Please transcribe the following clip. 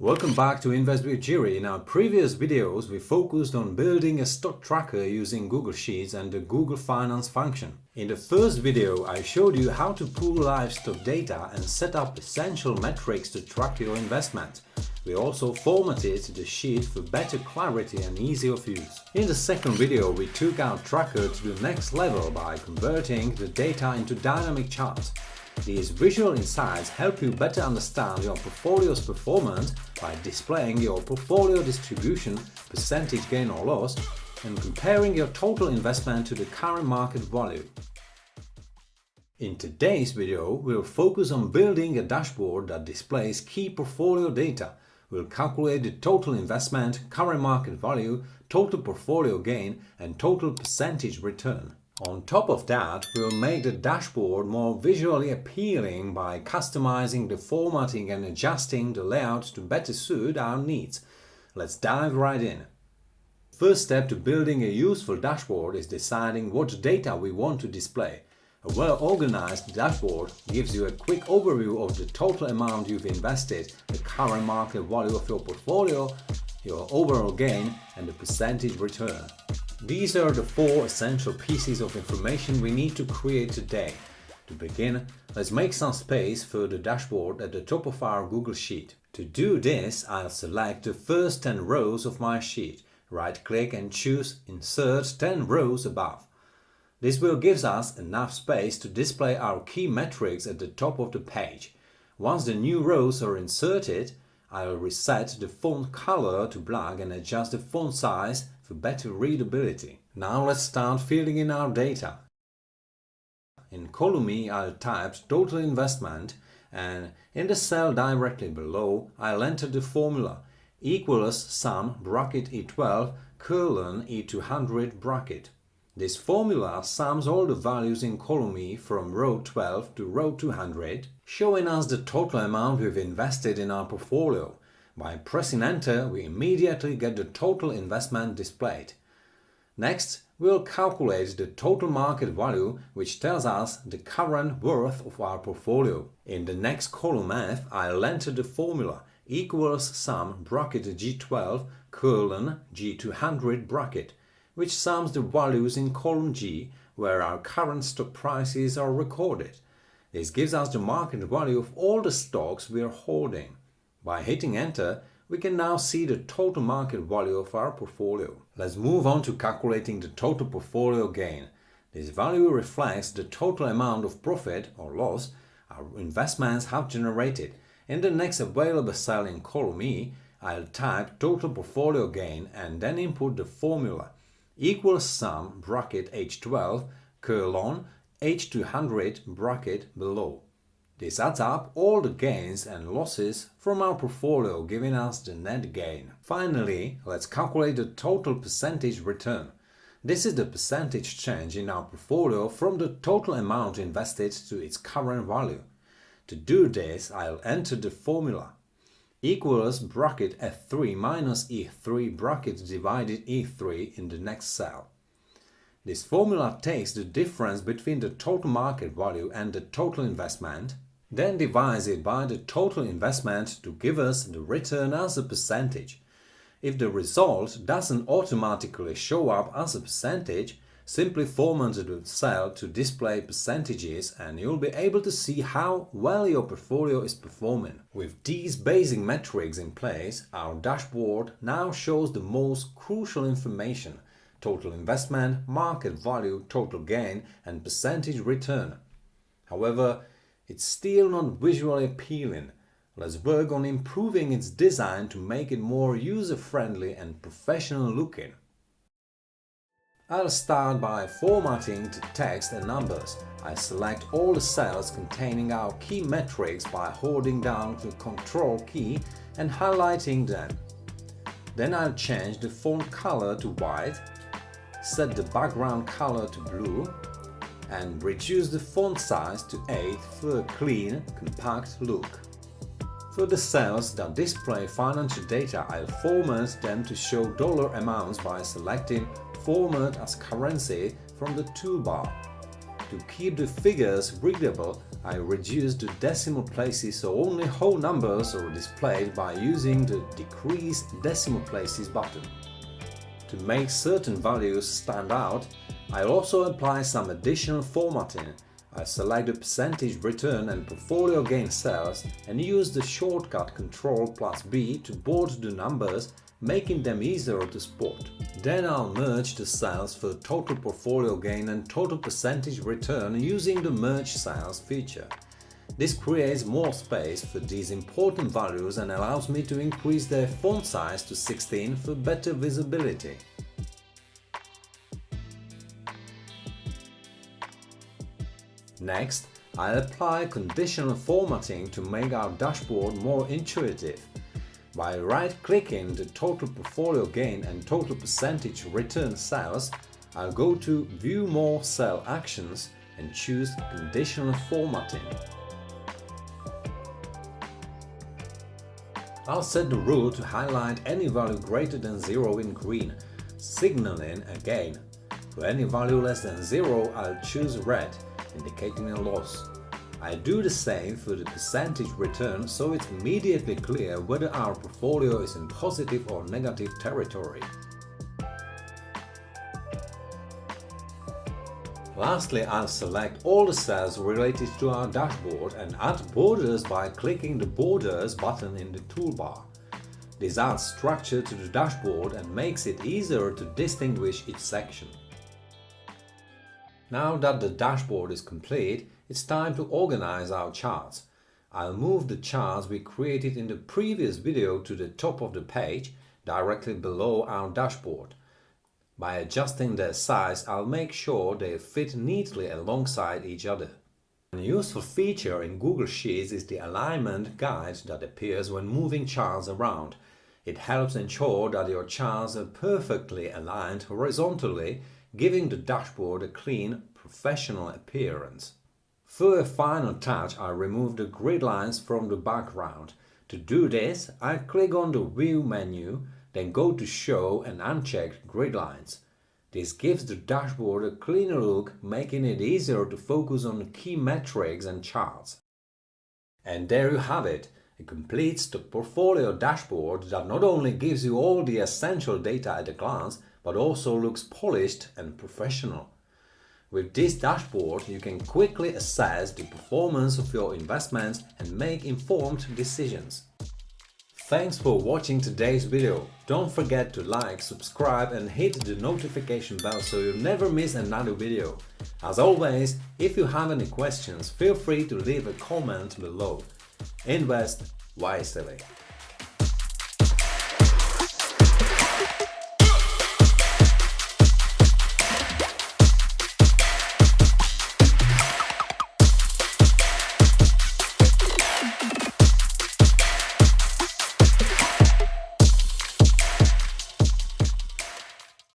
Welcome back to Invest with Jiri. In our previous videos, we focused on building a stock tracker using Google Sheets and the Google Finance function. In the first video, I showed you how to pull live stock data and set up essential metrics to track your investment. We also formatted the sheet for better clarity and ease of use. In the second video, we took our tracker to the next level by converting the data into dynamic charts. These visual insights help you better understand your portfolio's performance by displaying your portfolio distribution, percentage gain or loss, and comparing your total investment to the current market value. In today's video, we'll focus on building a dashboard that displays key portfolio data. We'll calculate the total investment, current market value, total portfolio gain, and total percentage return. On top of that, we'll make the dashboard more visually appealing by customizing the formatting and adjusting the layout to better suit our needs. Let's dive right in. First step to building a useful dashboard is deciding what data we want to display. A well-organized dashboard gives you a quick overview of the total amount you've invested, the current market value of your portfolio, your overall gain, and the percentage return. These are the four essential pieces of information we need to create today. To begin, let's make some space for the dashboard at the top of our Google Sheet. To do this, I'll select the first 10 rows of my sheet, right-click and choose Insert 10 rows above. This will give us enough space to display our key metrics at the top of the page. Once the new rows are inserted, I'll reset the font color to black and adjust the font size for better readability. Now let's start filling in our data. In column E, I'll type total investment, and in the cell directly below, I'll enter the formula equals sum bracket E12 colon E200 bracket. This formula sums all the values in column E from row 12 to row 200, showing us the total amount we've invested in our portfolio. By pressing Enter, we immediately get the total investment displayed. Next, we'll calculate the total market value, which tells us the current worth of our portfolio. In the next column F, I'll enter the formula equals sum bracket G12 colon G200 bracket, which sums the values in column G, where our current stock prices are recorded. This gives us the market value of all the stocks we are holding. By hitting Enter, we can now see the total market value of our portfolio. Let's move on to calculating the total portfolio gain. This value reflects the total amount of profit or loss our investments have generated. In the next available cell in column E, I'll type total portfolio gain and then input the formula equals sum bracket H12 colon H200 bracket below. This adds up all the gains and losses from our portfolio, giving us the net gain. Finally, let's calculate the total percentage return. This is the percentage change in our portfolio from the total amount invested to its current value. To do this, I'll enter the formula equals bracket F3 minus E3 bracket divided E3 in the next cell. This formula takes the difference between the total market value and the total investment, then divides it by the total investment to give us the return as a percentage. If the result doesn't automatically show up as a percentage, simply format the cell to display percentages and you'll be able to see how well your portfolio is performing. With these basic metrics in place, our dashboard now shows the most crucial information: total investment, market value, total gain, and percentage return. However, it's still not visually appealing. Let's work on improving its design to make it more user-friendly and professional looking. I'll start by formatting the text and numbers. I select all the cells containing our key metrics by holding down the Ctrl key and highlighting them. Then I'll change the font color to white, set the background color to blue, and reduce the font size to 8 for a clean, compact look. For the cells that display financial data, I'll format them to show dollar amounts by selecting Format as Currency from the toolbar. To keep the figures readable, I reduced the decimal places so only whole numbers are displayed by using the Decrease Decimal Places button. To make certain values stand out, I also apply some additional formatting. I select the percentage return and portfolio gain cells and use the shortcut Ctrl+B to board the numbers, making them easier to spot. Then I'll merge the cells for total portfolio gain and total percentage return using the Merge Cells feature. This creates more space for these important values and allows me to increase their font size to 16 for better visibility. Next, I'll apply conditional formatting to make our dashboard more intuitive. By right-clicking the total portfolio gain and total percentage return cells, I'll go to View More Cell Actions and choose Conditional Formatting. I'll set the rule to highlight any value greater than 0 in green, signaling a gain. For any value less than 0, I'll choose red, indicating a loss. I do the same for the percentage return so it's immediately clear whether our portfolio is in positive or negative territory. Lastly, I'll select all the cells related to our dashboard and add borders by clicking the Borders button in the toolbar. This adds structure to the dashboard and makes it easier to distinguish each section. Now that the dashboard is complete, it's time to organize our charts. I'll move the charts we created in the previous video to the top of the page, directly below our dashboard. By adjusting their size, I'll make sure they fit neatly alongside each other. A useful feature in Google Sheets is the alignment guide that appears when moving charts around. It helps ensure that your charts are perfectly aligned horizontally, giving the dashboard a clean, professional appearance. For a final touch, I remove the grid lines from the background. To do this, I click on the View menu, then go to Show and uncheck Grid Lines. This gives the dashboard a cleaner look, making it easier to focus on key metrics and charts. And there you have it, a complete stock portfolio dashboard that not only gives you all the essential data at a glance, but also looks polished and professional. With this dashboard, you can quickly assess the performance of your investments and make informed decisions. Thanks for watching today's video. Don't forget to like, subscribe and hit the notification bell so you never miss another video. As always, if you have any questions, feel free to leave a comment below. Invest wisely.